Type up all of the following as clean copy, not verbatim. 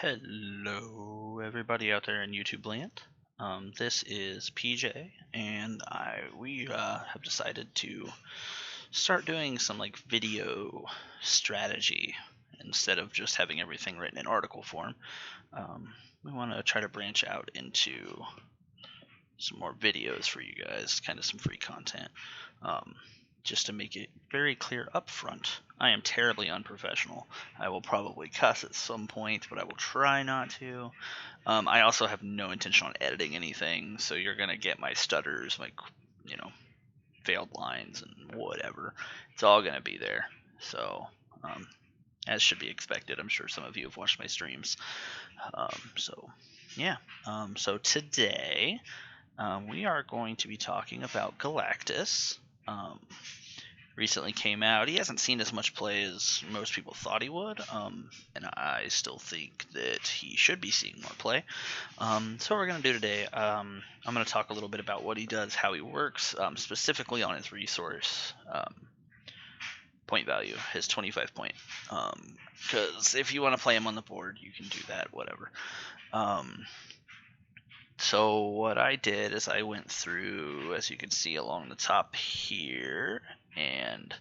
Hello, everybody out there in YouTube land. This is PJ, and we have decided to start doing some like video strategy instead of just having everything written in article form. We want to try to branch out into some more videos for you guys, kind of some free content. Just to make it very clear up front, I am terribly unprofessional. I will probably cuss at some point, but I will try not to. I also have no intention on editing anything, so you're going to get my stutters, my, failed lines and whatever. It's all going to be there. So, as should be expected, I'm sure some of you have watched my streams. So today, we are going to be talking about Galactus. Recently came out. He hasn't seen as much play as most people thought he would, and I still think that he should be seeing more play. So what we're going to do today, I'm going to talk a little bit about what he does, how he works, specifically on his resource point value, his 25 point. Because if you want to play him on the board, you can do that, whatever. So what I did is I went through, as you can see along the top here, and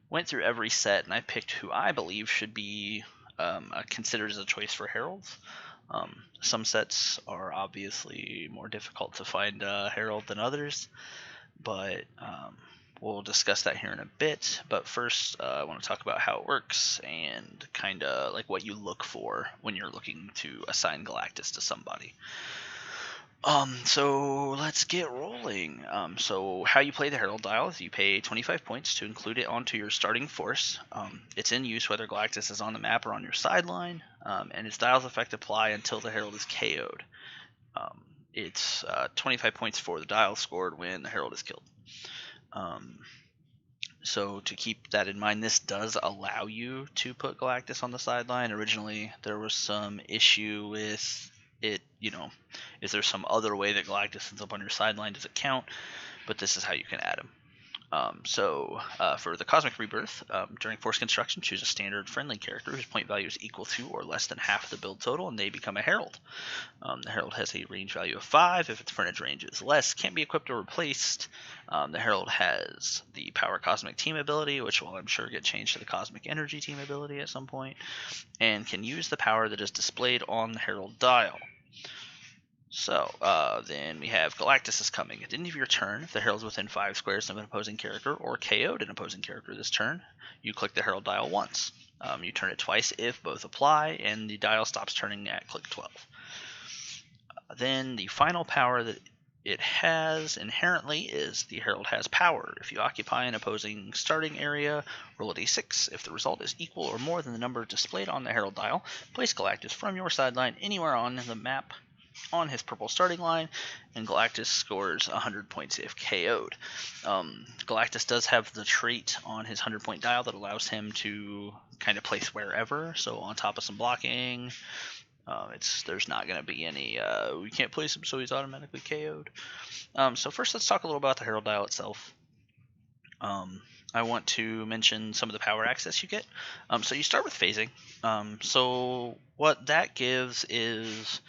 went through every set, and I picked who I believe should be considered as a choice for Heralds. Some sets are obviously more difficult to find Herald than others, but we'll discuss that here in a bit. But first, I want to talk about how it works and kind of like what you look for when you're looking to assign Galactus to somebody. So let's get rolling. So how you play the Herald dial is you pay 25 points to include it onto your starting force. It's in use whether Galactus is on the map or on your sideline, and its dial's effect apply until the Herald is KO'd. It's 25 points for the dial scored when the Herald is killed. So to keep that in mind, this does allow you to put Galactus on the sideline. Originally, there was some issue with it, is there some other way that Galactus ends up on your sideline? Does it count? But this is how you can add him. So for the Cosmic Rebirth, during Force Construction, choose a standard friendly character whose point value is equal to or less than half the build total, and they become a Herald. The Herald has a range value of 5. If its frontage range is less, can't be equipped or replaced. The Herald has the Power Cosmic Team ability, which will, I'm sure, get changed to the Cosmic Energy Team ability at some point, and can use the power that is displayed on the Herald dial. So, then we have Galactus is coming. At the end of your turn, if the Herald's within 5 squares of an opposing character or KO'd an opposing character this turn, you click the Herald dial once. You turn it twice if both apply, and the dial stops turning at click 12. Then the final power that it has inherently is the Herald has power. If you occupy an opposing starting area, roll a d6. If the result is equal or more than the number displayed on the Herald dial, place Galactus from your sideline anywhere on the map on his purple starting line, and Galactus scores 100 points if KO'd. Galactus does have the trait on his 100-point dial that allows him to kind of place wherever, so on top of some blocking. There's not going to be any, we can't place him so he's automatically KO'd. So first let's talk a little about the Herald dial itself. I want to mention some of the power access you get. So you start with phasing. So what that gives is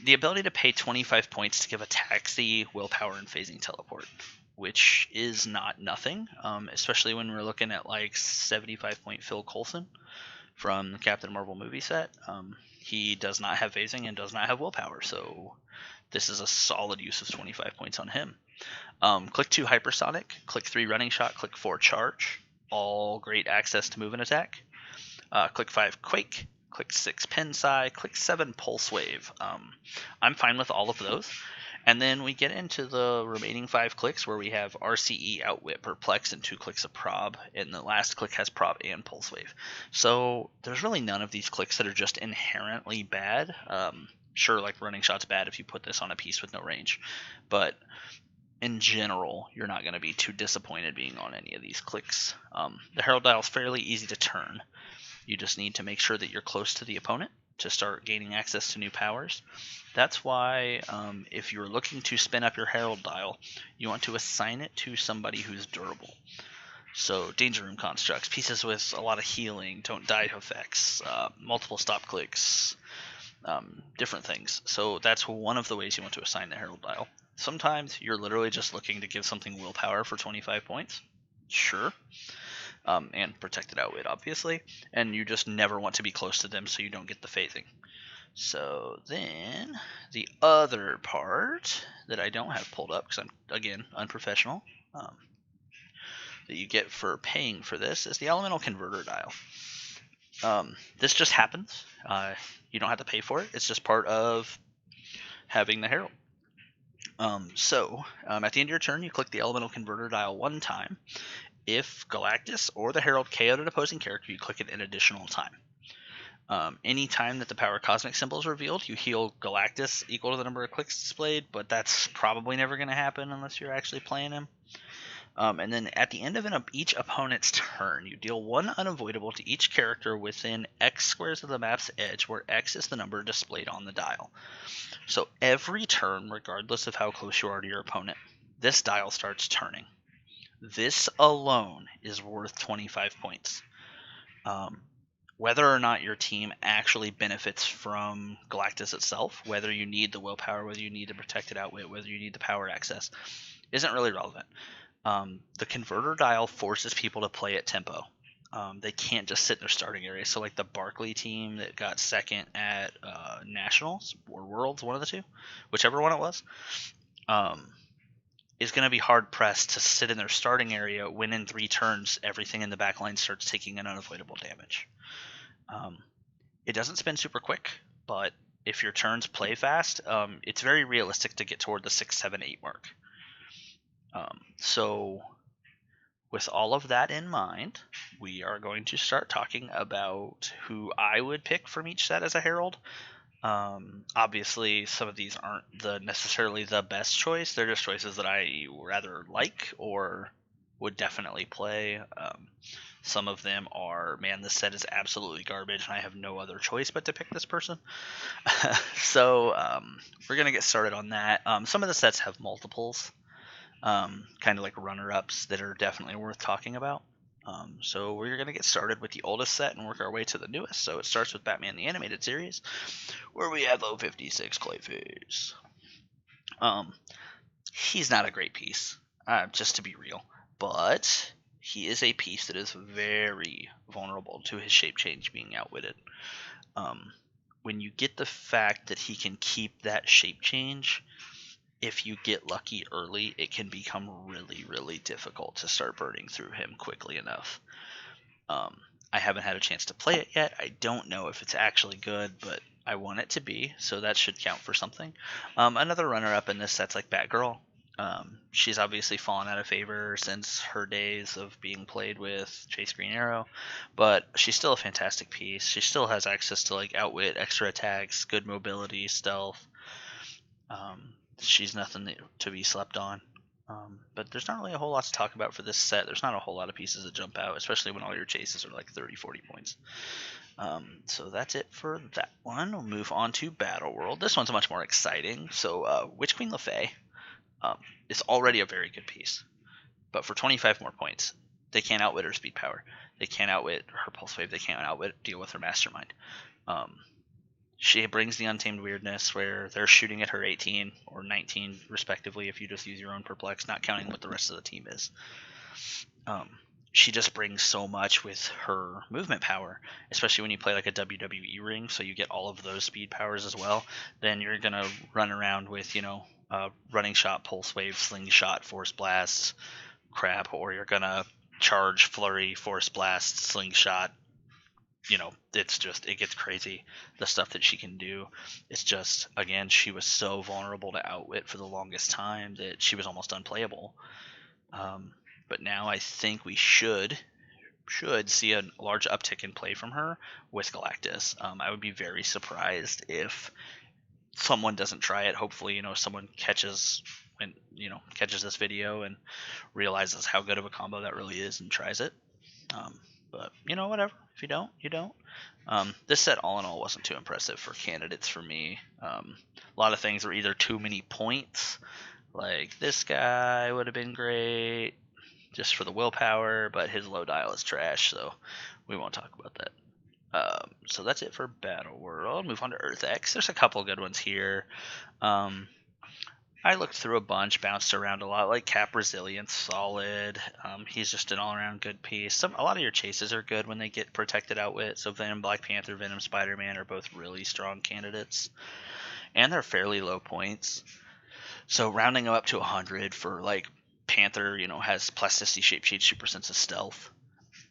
the ability to pay 25 points to give a taxi, willpower, and phasing teleport, which is not nothing, especially when we're looking at like 75-point Phil Coulson from the Captain Marvel movie set. He does not have phasing and does not have willpower, so this is a solid use of 25 points on him. Click 2 Hypersonic, click 3 Running Shot, click 4 Charge, all great access to move and attack. Click 5 Quake, click 6 Pensai, click 7 Pulse Wave. I'm fine with all of those. And then we get into the remaining 5 clicks where we have RCE, Outwit, Perplex, and 2 clicks of Prob, and the last click has Prob and Pulse Wave. So there's really none of these clicks that are just inherently bad. Sure, like Running Shot's bad if you put this on a piece with no range, but in general, you're not going to be too disappointed being on any of these clicks. The Herald dial is fairly easy to turn. You just need to make sure that you're close to the opponent to start gaining access to new powers. That's why if you're looking to spin up your Herald dial, you want to assign it to somebody who's durable. So Danger Room constructs, pieces with a lot of healing, don't die effects, multiple stop clicks, different things. So that's one of the ways you want to assign the Herald dial. Sometimes you're literally just looking to give something willpower for 25 points. Sure. And protected outwit, obviously. And you just never want to be close to them so you don't get the phasing. So then the other part that I don't have pulled up because I'm, again, unprofessional, that you get for paying for this is the Elemental Converter dial. This just happens. You don't have to pay for it. It's just part of having the Herald. So at the end of your turn, you click the Elemental Converter dial one time. If Galactus or the Herald KO'd an opposing character, you click it an additional time. Any time that the power cosmic symbol is revealed, you heal Galactus equal to the number of clicks displayed, but that's probably never going to happen unless you're actually playing him. And then at the end of each opponent's turn, you deal one unavoidable to each character within X squares of the map's edge, where X is the number displayed on the dial. So every turn, regardless of how close you are to your opponent, this dial starts turning. This alone is worth 25 points. Whether or not your team actually benefits from Galactus itself, whether you need the willpower, whether you need the protected outwit, whether you need the power access, isn't really relevant. The converter dial forces people to play at tempo. They can't just sit in their starting area. So like the Barkley team that got second at Nationals or Worlds, one of the two, whichever one it was, is going to be hard pressed to sit in their starting area when in 3 turns everything in the back line starts taking an unavoidable damage. It doesn't spin super quick, but if your turns play fast, it's very realistic to get toward the 6, 7, 8 mark. So with all of that in mind, we are going to start talking about who I would pick from each set as a Herald. Obviously, some of these aren't necessarily the best choice. They're just choices that I rather like or would definitely play. Some of them are, man, this set is absolutely garbage, and I have no other choice but to pick this person. So we're going to get started on that. Some of the sets have multiples, kind of like runner-ups that are definitely worth talking about. So we're going to get started with the oldest set and work our way to the newest. So it starts with Batman the Animated Series, where we have 056 Clayface. He's not a great piece, just to be real, but he is a piece that is very vulnerable to his shape change being outwitted. When you get the fact that he can keep that shape change, if you get lucky early, it can become really, really difficult to start burning through him quickly enough. I haven't had a chance to play it yet. I don't know if it's actually good, but I want it to be, so that should count for something. Another runner-up in this set's like Batgirl. She's obviously fallen out of favor since her days of being played with Chase Green Arrow, but she's still a fantastic piece. She still has access to like outwit, extra attacks, good mobility, stealth. She's nothing to be slept on. But there's not really a whole lot to talk about for this set. There's not a whole lot of pieces that jump out, especially when all your chases are like 30, 40 points. So that's it for that one. We'll move on to Battle World. This one's much more exciting. So Witch Queen LeFay is already a very good piece. But for 25 more points, they can't outwit her speed power. They can't outwit her pulse wave. They can't deal with her mastermind. She brings the Untamed Weirdness, where they're shooting at her 18 or 19, respectively, if you just use your own Perplex, not counting what the rest of the team is. She just brings so much with her movement power, especially when you play like a WWE ring, so you get all of those speed powers as well. Then you're going to run around with, running shot, pulse wave, slingshot, force blast, crap, or you're going to charge, flurry, force blast, slingshot. It gets crazy, the stuff that she can do. It's just, again, she was so vulnerable to outwit for the longest time that she was almost unplayable. But now I think we should see a large uptick in play from her with Galactus. I would be very surprised if someone doesn't try it. Hopefully, someone catches this video and realizes how good of a combo that really is and tries it. But, whatever. If you don't, you don't. This set, all in all, wasn't too impressive for candidates for me. A lot of things were either too many points, like this guy would have been great. just for the willpower, but his low dial is trash, so we won't talk about that. So that's it for Battle World. Move on to Earth X. There's a couple good ones here. I looked through a bunch, bounced around a lot. Like Cap Resilience, solid. He's just an all-around good piece. A lot of your chases are good when they get protected outwit. So Venom, Black Panther, Venom, Spider-Man are both really strong candidates, and they're fairly low points. So rounding them up to 100 for like Panther, has plasticity, shape change, super sense of stealth,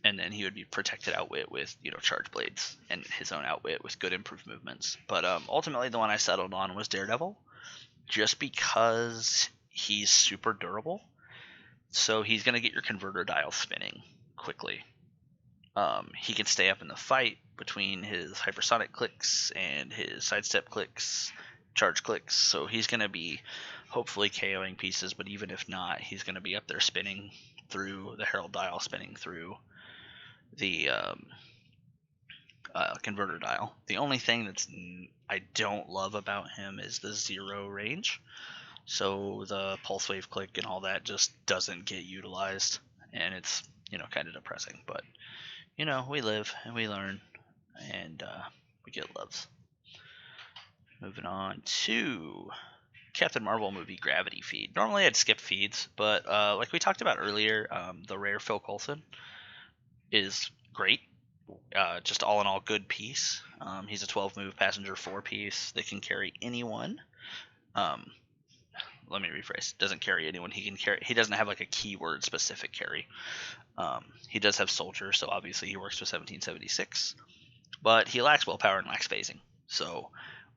and then he would be protected outwit with charge blades and his own outwit with good improved movements. But ultimately, the one I settled on was Daredevil, just because he's super durable. So he's gonna get your converter dial spinning quickly. He can stay up in the fight between his hypersonic clicks and his sidestep clicks, charge clicks. So he's gonna be hopefully KOing pieces, but even if not, he's gonna be up there spinning through the Herald dial, spinning through the converter dial. The only thing I don't love about him is the 0 range. So the pulse wave click and all that just doesn't get utilized, and it's kind of depressing. But we live and we learn, and we get loves. Moving on to Captain Marvel movie Gravity Feed. Normally I'd skip feeds, but like we talked about earlier, the rare Phil Coulson is great. Just all in all, good piece. He's a 12-move passenger 4-piece that can carry anyone. Let me rephrase. Doesn't carry anyone. He doesn't have like a keyword specific carry. He does have soldier, so obviously he works with 1776, but he lacks willpower and lacks phasing. So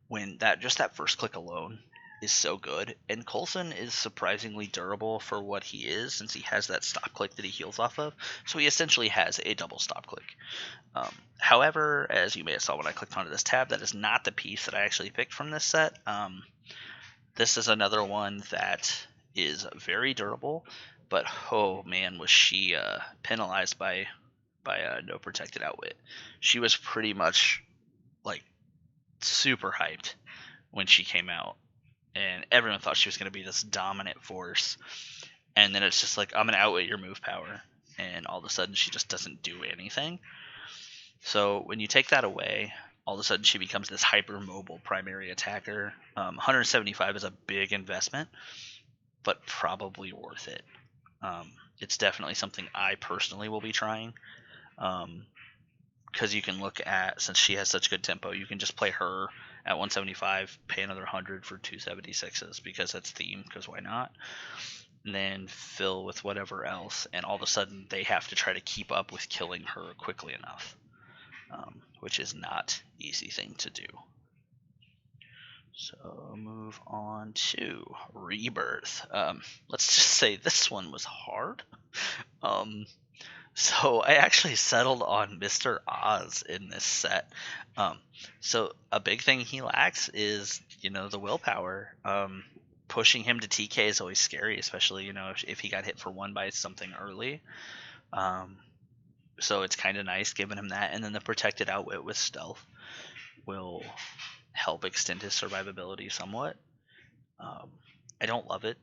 when that first click alone is so good, and Coulson is surprisingly durable for what he is, since he has that stop click that he heals off of. So he essentially has a double stop click. However, as you may have saw when I clicked onto this tab, that is not the piece that I actually picked from this set. This is another one that is very durable, but oh man, was she penalized by no protected outwit. She was pretty much like super hyped when she came out, and everyone thought she was going to be this dominant force, and then it's just like, I'm going to outwit your move power, and all of a sudden she just doesn't do anything. So when you take that away, all of a sudden she becomes this hyper-mobile primary attacker. 175 is a big investment, but probably worth it. It's definitely something I personally will be trying, because you can look at, since she has such good tempo, you can just play her at 175, pay another 100 for 276s, because that's theme, because why not? And then fill with whatever else, and all of a sudden they have to try to keep up with killing her quickly enough, which is not an easy thing to do. So move on to Rebirth. Let's just say this one was hard. So I actually settled on Mr. Oz in this set. So a big thing he lacks is, the willpower. Pushing him to TK is always scary, especially, if he got hit for one by something early. So it's kind of nice giving him that, and then the protected outwit with stealth will help extend his survivability somewhat. I don't love it,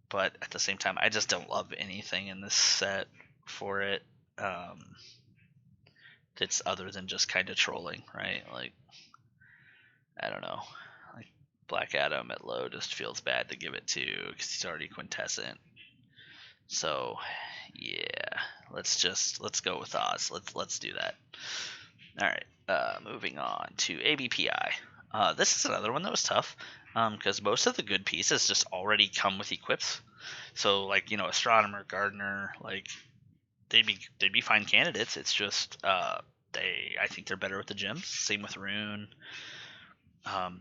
but at the same time, I just don't love anything in this set for it that's other than just kind of trolling, right? Like, I don't know, like Black Adam at low just feels bad to give it to because he's already quintessent. So yeah, let's go with Oz. Let's do that. All right, moving on to ABPI. This is another one that was tough because most of the good pieces just already come with equips. So like, Astronomer, Gardener, like they'd be fine candidates. It's just I think they're better with the gems. Same with Rune.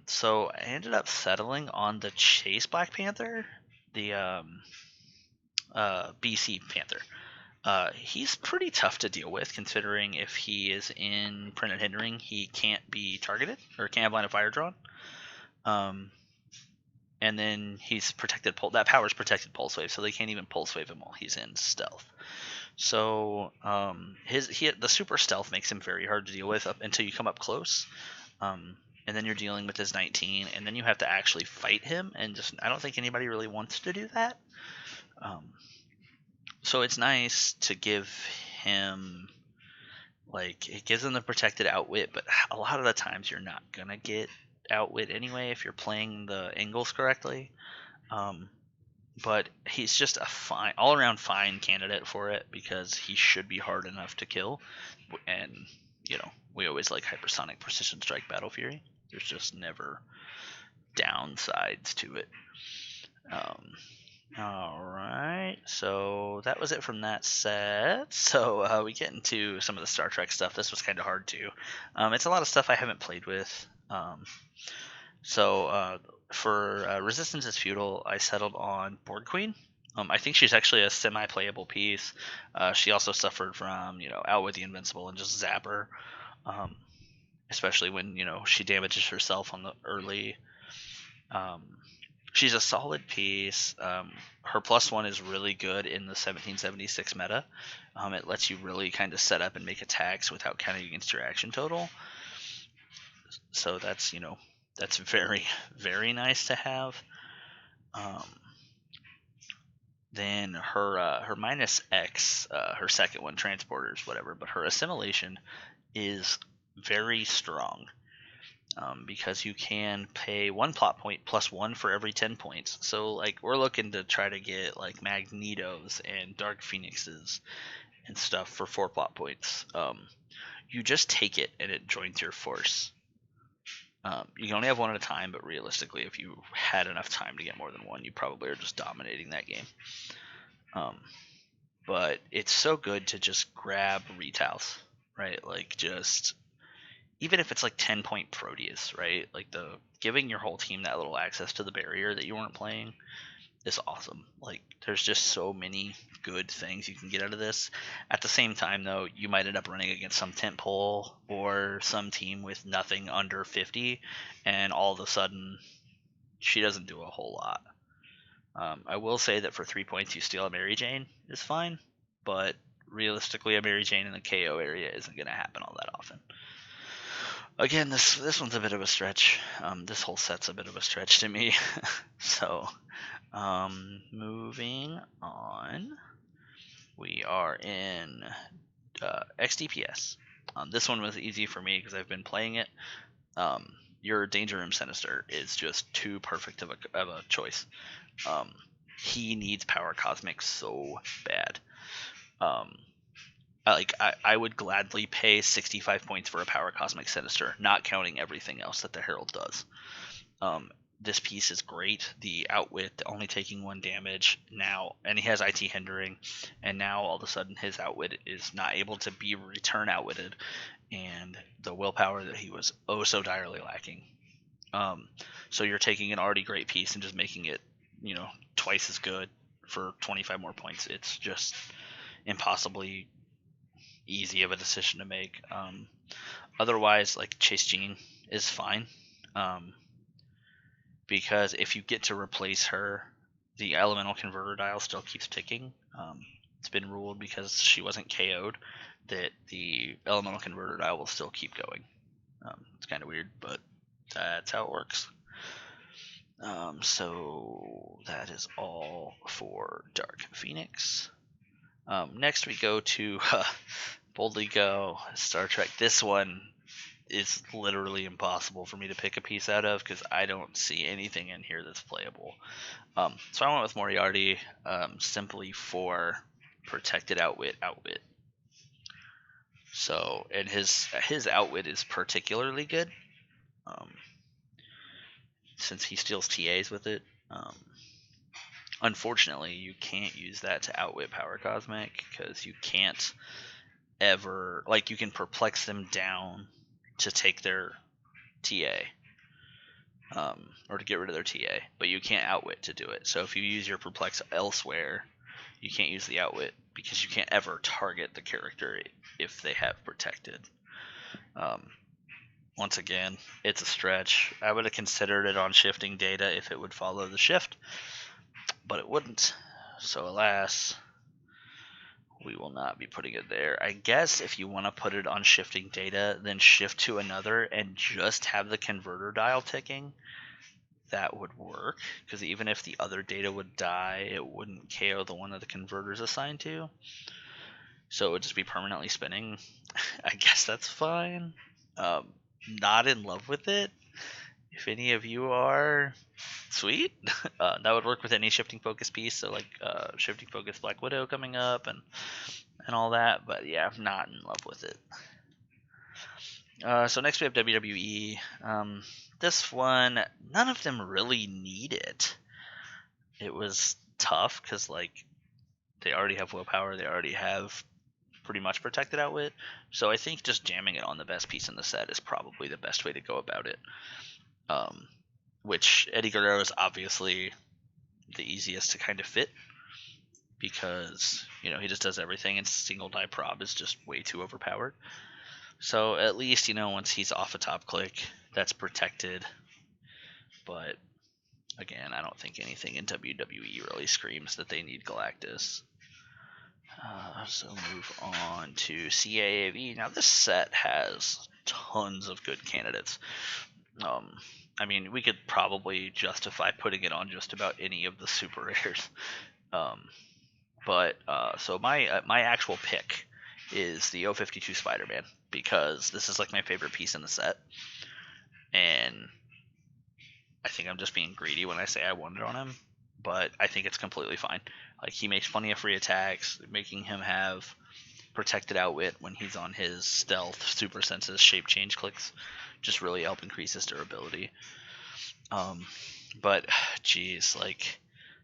So I ended up settling on the Chase Black Panther, the BC Panther. He's pretty tough to deal with, considering if he is in Printed Hindering, he can't be targeted, or can't have line of fire drawn. And then he's protected, that power's protected pulse wave, so they can't even pulse wave him while he's in stealth. So the super stealth makes him very hard to deal with up until you come up close. And then you're dealing with his 19, and then you have to actually fight him, and I don't think anybody really wants to do that. So it's nice to give him, like, it gives him the protected outwit, but a lot of the times you're not gonna get outwit anyway if you're playing the angles correctly. Um, but he's just a fine, all around fine candidate for it because he should be hard enough to kill. And, we always like hypersonic precision strike battle fury. There's just never downsides to it. All right, so that was it from that set. So we get into some of the Star Trek stuff. This was kind of hard too. It's a lot of stuff I haven't played with. So for Resistance is Futile, I settled on Borg Queen. I think she's actually a semi-playable piece. She also suffered from, Out with the Invincible and just zap her. Especially when, she damages herself on the early. She's a solid piece. Her +1 is really good in the 1776 meta. It lets you really kind of set up and make attacks without counting against your action total. So that's, that's very, very nice to have. Then her -X, her second one, transporters, whatever, but her assimilation is very strong. Because you can pay 1 plot point +1 for every 10 points. So, like, we're looking to try to get, like, Magnetos and Dark Phoenixes and stuff for 4 plot points. You just take it and it joins your force. You can only have one at a time, but realistically, if you had enough time to get more than one, you probably are just dominating that game. But it's so good to just grab Retals, right? Like, just... even if it's like 10-point Proteus, right? Like, giving your whole team that little access to the barrier that you weren't playing is awesome. Like, there's just so many good things you can get out of this. At the same time, though, you might end up running against some tentpole or some team with nothing under 50, and all of a sudden, she doesn't do a whole lot. I will say that for 3 points, you steal a Mary Jane is fine, but realistically, a Mary Jane in the KO area isn't going to happen all that often. Again, this one's a bit of a stretch. This whole set's a bit of a stretch to me. So, moving on, we are in XDPS. This one was easy for me because I've been playing it. Your Danger Room Sinister is just too perfect of a choice. He needs Power Cosmic so bad. I would gladly pay 65 points for a Power Cosmic Sinister, not counting everything else that the Herald does. This piece is great. The outwit, only taking 1 damage now, and he has IT hindering, and now all of a sudden his outwit is not able to be return outwitted, and the willpower that he was oh so direly lacking. So you're taking an already great piece and just making it, twice as good for 25 more points. It's just impossibly easy of a decision to make. Otherwise, like, Chase Jean is fine, because if you get to replace her, the elemental converter dial still keeps ticking. It's been ruled, because she wasn't KO'd, that the elemental converter dial will still keep going. It's kind of weird, but that's how it works. So that is all for Dark Phoenix. Next we go to Boldly Go, Star Trek. This one is literally impossible for me to pick a piece out of because I don't see anything in here that's playable. So I went with Moriarty, simply for protected outwit. So, and his outwit is particularly good, since he steals TAs with it. Unfortunately, you can't use that to outwit Power Cosmic because you can't ever, like, you can perplex them down to take their TA, or to get rid of their TA, but you can't outwit to do it. So if you use your perplex elsewhere, you can't use the outwit because you can't ever target the character if they have protected. Once again, it's a stretch. I would have considered it on shifting data if it would follow the shift, but it wouldn't. So alas, we will not be putting it there. I guess if you want to put it on shifting data, then shift to another and just have the converter dial ticking, that would work, because even if the other data would die, it wouldn't KO the one that the converter is assigned to. So it would just be permanently spinning. I guess that's fine. Not in love with it. If any of you are, sweet. That would work with any shifting focus piece. So like shifting focus Black Widow coming up and all that. But yeah, I'm not in love with it. So next we have WWE. This one, none of them really need it. It was tough because like they already have willpower. They already have pretty much protected outwit. So I think just jamming it on the best piece in the set is probably the best way to go about it. Which Eddie Guerrero is obviously the easiest to kind of fit because, you know, he just does everything and single die prob is just way too overpowered. So at least, you know, once he's off a top click, that's protected. But again, I don't think anything in WWE really screams that they need Galactus. So move on to CAAV. Now this set has tons of good candidates. I mean, we could probably justify putting it on just about any of the super rares. So my actual pick is the 052 SpiderMan because this is like my favorite piece in the set, and I think I'm just being greedy when I say I want it on him, but I think it's completely fine. Like, he makes plenty of free attacks, making him have protected outwit when he's on his stealth, super senses, shape change clicks, just really help increase his durability. But geez, like,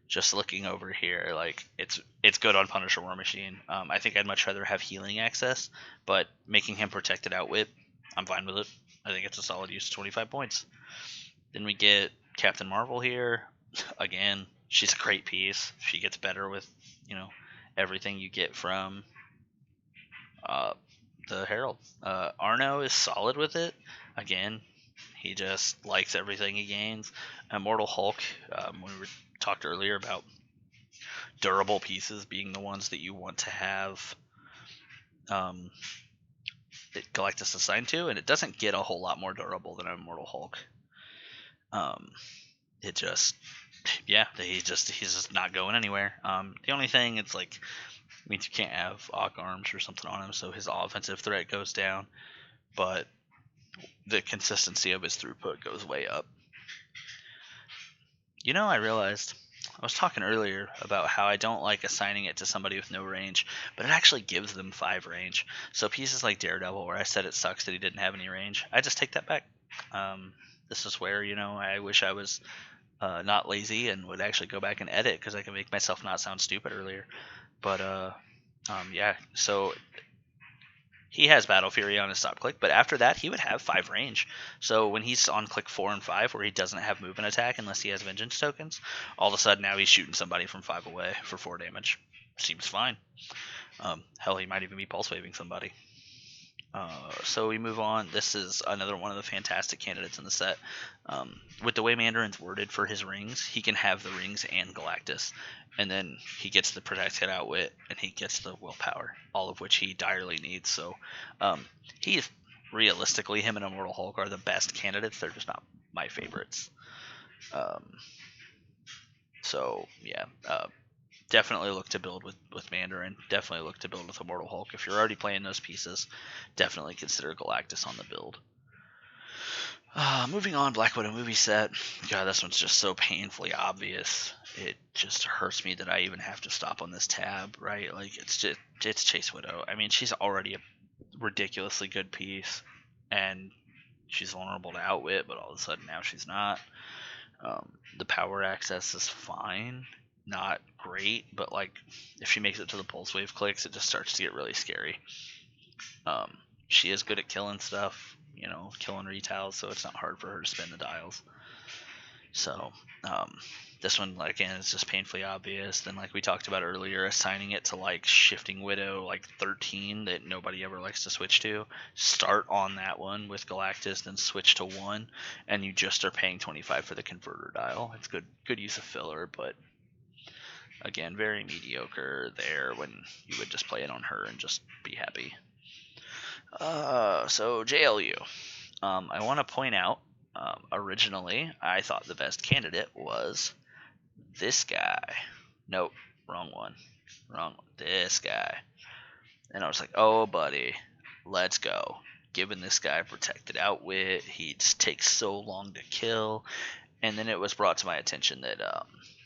just looking over here, like, it's good on Punisher War Machine. I think I'd much rather have healing access, but making him protected outwit, I'm fine with it. I think it's a solid use of 25 points. Then we get Captain Marvel here. Again, she's a great piece. She gets better with, you know, everything you get from the Herald. Arno is solid with it. Again, he just likes everything he gains. Immortal Hulk, when we talked earlier about durable pieces being the ones that you want to have Galactus assigned to, and it doesn't get a whole lot more durable than Immortal Hulk. It just, yeah, he's just not going anywhere. The only thing, it's like, means you can't have Ock arms or something on him, so his offensive threat goes down, but the consistency of his throughput goes way up. You know, I realized I was talking earlier about how I don't like assigning it to somebody with no range, but it actually gives them 5 range. So pieces like Daredevil, where I said it sucks that he didn't have any range, I just take that back. This is where, you know, I wish I was not lazy and would actually go back and edit because I can make myself not sound stupid earlier. But yeah, so he has Battle Fury on his top click, but after that he would have 5 range. So when he's on click 4 and 5, where he doesn't have movement attack unless he has Vengeance tokens, all of a sudden now he's shooting somebody from 5 away for 4 damage. Seems fine. Hell, he might even be pulse waving somebody. So we move on. This is another one of the fantastic candidates in the set. With the way Mandarin's worded for his rings, he can have the rings and Galactus, and then he gets the protected outwit and he gets the willpower, all of which he direly needs. So he's realistically, him and Immortal Hulk are the best candidates. They're just not my favorites. So yeah, definitely look to build with Mandarin. Definitely look to build with Immortal Hulk. If you're already playing those pieces, definitely consider Galactus on the build. Moving on, Black Widow movie set. God, this one's just so painfully obvious. It just hurts me that I even have to stop on this tab, right? Like, it's Chase Widow. I mean, she's already a ridiculously good piece, and she's vulnerable to outwit, but all of a sudden now she's not. The power access is fine. Not great, but like, if she makes it to the pulse wave clicks, it just starts to get really scary. She is good at killing stuff, you know, killing retiles, so it's not hard for her to spin the dials. So this one, again, is just painfully obvious. Then, like we talked about earlier, assigning it to like Shifting Widow, like 13, that nobody ever likes to switch to. Start on that one with Galactus, then switch to 1, and you just are paying 25 for the converter dial. It's good use of filler, but again, very mediocre there when you would just play it on her and just be happy. So JLU. I want to point out Originally, I thought the best candidate was this guy. Nope, wrong one. This guy. And I was like, oh, buddy, let's go. Giving this guy protected outwit. He just takes so long to kill. And then it was brought to my attention that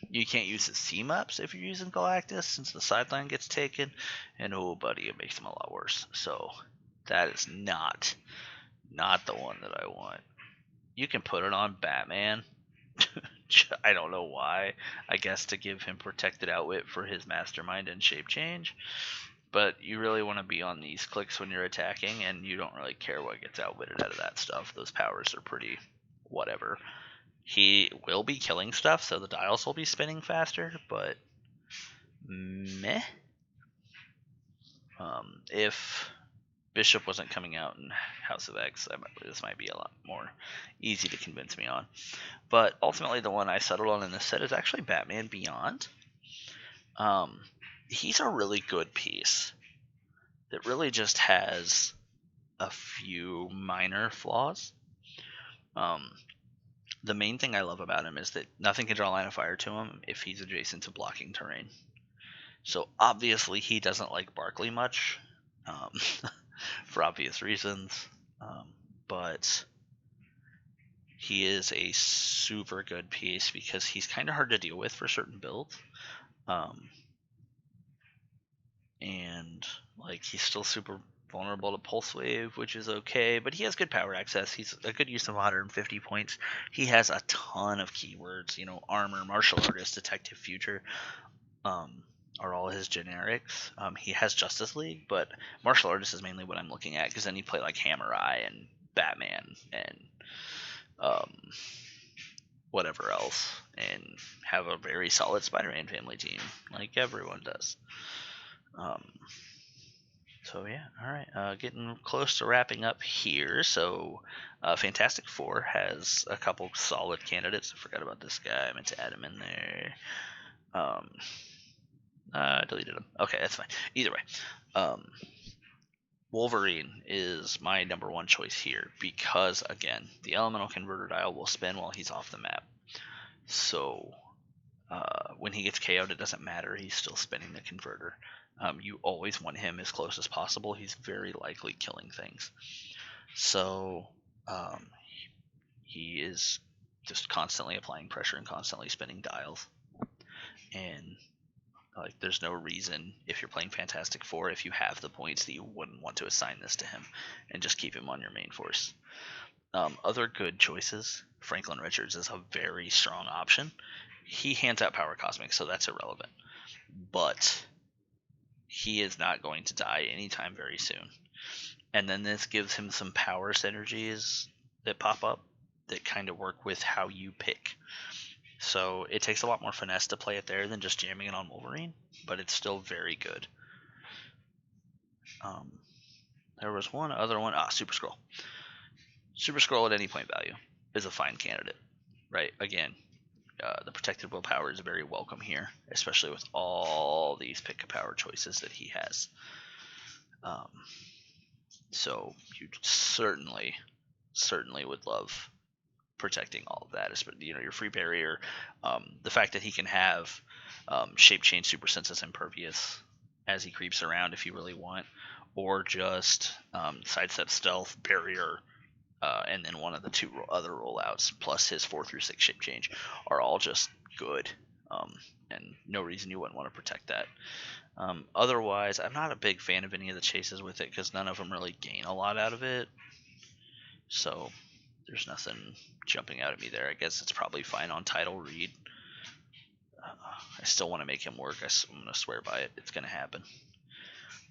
you can't use his team ups if you're using Galactus since the sideline gets taken. And oh, buddy, it makes him a lot worse. So that is not the one that I want. You can put it on Batman. I don't know why. I guess to give him protected outwit for his mastermind and shape change. But you really want to be on these clicks when you're attacking, and you don't really care what gets outwitted out of that stuff. Those powers are pretty whatever. He will be killing stuff, so the dials will be spinning faster, but meh. If Bishop wasn't coming out in House of X, this might be a lot more easy to convince me on. But ultimately, the one I settled on in this set is actually Batman Beyond. He's a really good piece that really just has a few minor flaws. The main thing I love about him is that nothing can draw line of fire to him if he's adjacent to blocking terrain. So obviously he doesn't like Barkley much, for obvious reasons, but he is a super good piece because he's kind of hard to deal with for certain builds. And like he's still super vulnerable to Pulse Wave, which is okay, but he has good power access. He's a good use of 150 points. He has a ton of keywords, armor, martial artist, detective, future, are all his generics. He has Justice League, but martial artist is mainly what I'm looking at, because then you play like Hammer Eye and Batman and whatever else, and have a very solid Spider-Man family team, like everyone does. So yeah, all right, getting close to wrapping up here. So Fantastic Four has a couple solid candidates. I forgot about this guy. I meant to add him in there. I deleted him. Okay, that's fine. Either way, Wolverine is my number one choice here because, again, the elemental converter dial will spin while he's off the map. So when he gets KO'd, it doesn't matter. He's still spinning the converter. You always want him as close as possible. He's very likely killing things. So he is just constantly applying pressure and constantly spinning dials. And like, there's no reason, if you're playing Fantastic Four, if you have the points, that you wouldn't want to assign this to him and just keep him on your main force. Other good choices, Franklin Richards is a very strong option. He hands out Power Cosmic, so that's irrelevant. But he is not going to die anytime very soon. And then this gives him some power synergies that pop up that kind of work with how you pick. So it takes a lot more finesse to play it there than just jamming it on Wolverine, but it's still very good. There was one other one. Super Skrull. Super Skrull at any point value is a fine candidate, right? Again, the protected willpower is very welcome here, especially with all these pick a power choices that he has. So you certainly would love protecting all of that. Your free barrier, the fact that he can have shape change, super senses, impervious as he creeps around if you really want, or just sidestep, stealth, barrier, and then one of the two other rollouts plus his 4 through 6 shape change are all just good, and no reason you wouldn't want to protect that. Otherwise, I'm not a big fan of any of the chases with it because none of them really gain a lot out of it. So there's nothing jumping out at me there. I guess it's probably fine on title read. I still want to make him work. I'm going to swear by it. It's going to happen.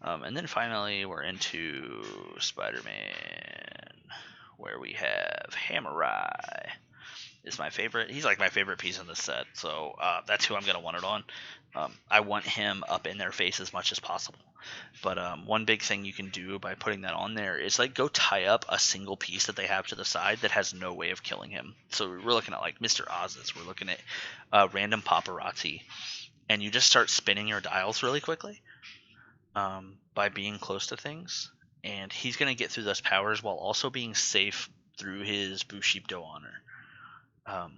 And then finally, we're into Spider-Man, where we have Hammer Eye. Is my favorite. He's like my favorite piece in the set. So that's who I'm going to want it on. I want him up in their face as much as possible. But one big thing you can do by putting that on there is like go tie up a single piece that they have to the side that has no way of killing him. So we're looking at like Mr. Oz's. We're looking at random paparazzi. And you just start spinning your dials really quickly by being close to things. And he's going to get through those powers while also being safe through his Bushido honor.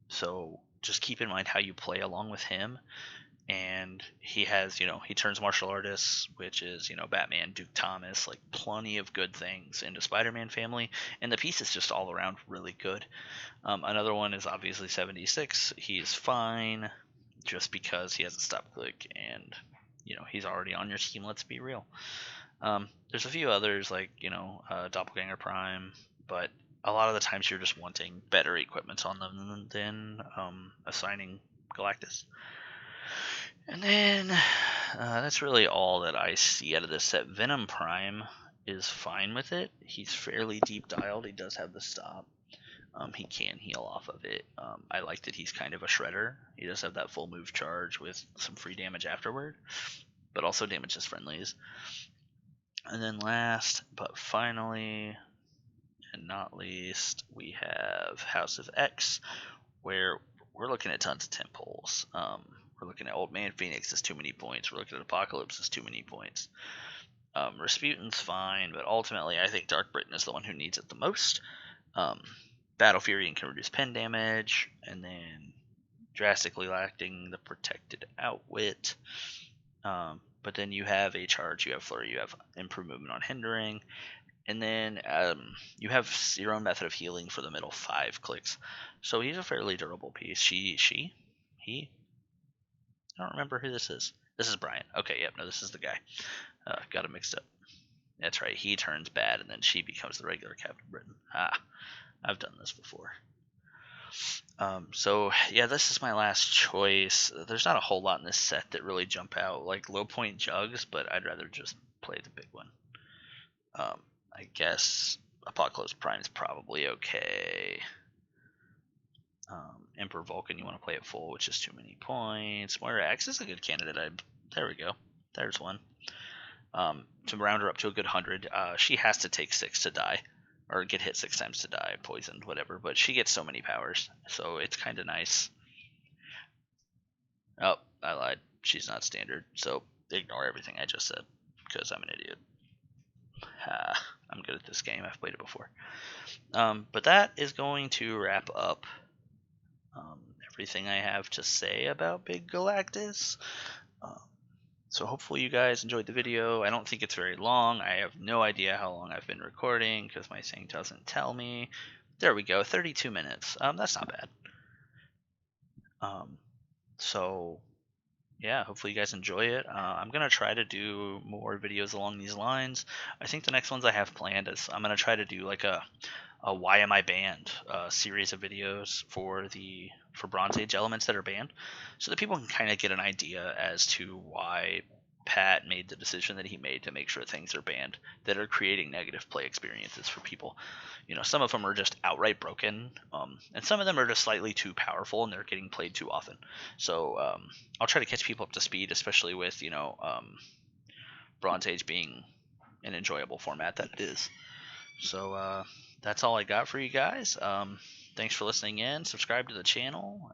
So just keep in mind how you play along with him. And he has, he turns martial artists, which is, Batman, Duke Thomas, like plenty of good things into SpiderMan family. And the piece is just all around really good. Another one is obviously 76. He's fine just because he has a stop click and, he's already on your team. Let's be real. There's a few others like, Doppelganger Prime, but a lot of the times you're just wanting better equipment on them than assigning Galactus. And then that's really all that I see out of this set. Venom Prime is fine with it. He's fairly deep dialed. He does have the stop. He can heal off of it. I like that he's kind of a shredder. He does have that full move charge with some free damage afterward, but also damages friendlies. And then last but finally, and not least, we have House of X, where we're looking at tons of tentpoles. We're looking at Old Man Phoenix as too many points. We're looking at Apocalypse as too many points. Rasputin's fine, but ultimately I think Dark Britain is the one who needs it the most. Battle Fury can reduce pen damage, and then drastically lacking the protected outwit. But then you have a charge, you have flurry, you have improved movement on hindering, and then you have your own method of healing for the middle 5 clicks. So he's a fairly durable piece. He? I don't remember who this is. This is Brian. Okay, yep, no, this is the guy. Got it mixed up. That's right, he turns bad, and then she becomes the regular Captain Britain. I've done this before. So, yeah, this is my last choice. There's not a whole lot in this set that really jump out, like low point jugs, but I'd rather just play the big one. I guess Apocalypse Prime is probably okay. Emperor Vulcan, you want to play it full, which is too many points. Moira X is a good candidate. There we go. There's one. To round her up to a good 100, she has to take 6 to die, or get hit 6 times to die, poisoned, whatever. But she gets so many powers, so it's kind of nice. Oh, I lied. She's not standard, so ignore everything I just said, because I'm an idiot. I'm good at this game. I've played it before. But that is going to wrap up everything I have to say about Big Galactus. So hopefully you guys enjoyed the video. I don't think it's very long. I have no idea how long I've been recording because my thing doesn't tell me. There we go, 32 minutes. That's not bad. So yeah, hopefully you guys enjoy it. I'm going to try to do more videos along these lines. I think the next ones I have planned is I'm going to try to do like a Why Am I Banned series of videos for Bronze Age elements that are banned, so that people can kind of get an idea as to why Pat made the decision that he made to make sure things are banned that are creating negative play experiences for people. Some of them are just outright broken, and some of them are just slightly too powerful and they're getting played too often. So I'll try to catch people up to speed, especially with Bronze Age being an enjoyable format that it is. So that's all I got for you guys. Thanks for listening in. Subscribe to the channel.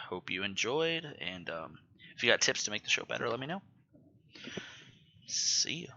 Hope you enjoyed, and if you got tips to make the show better, let me know. See ya.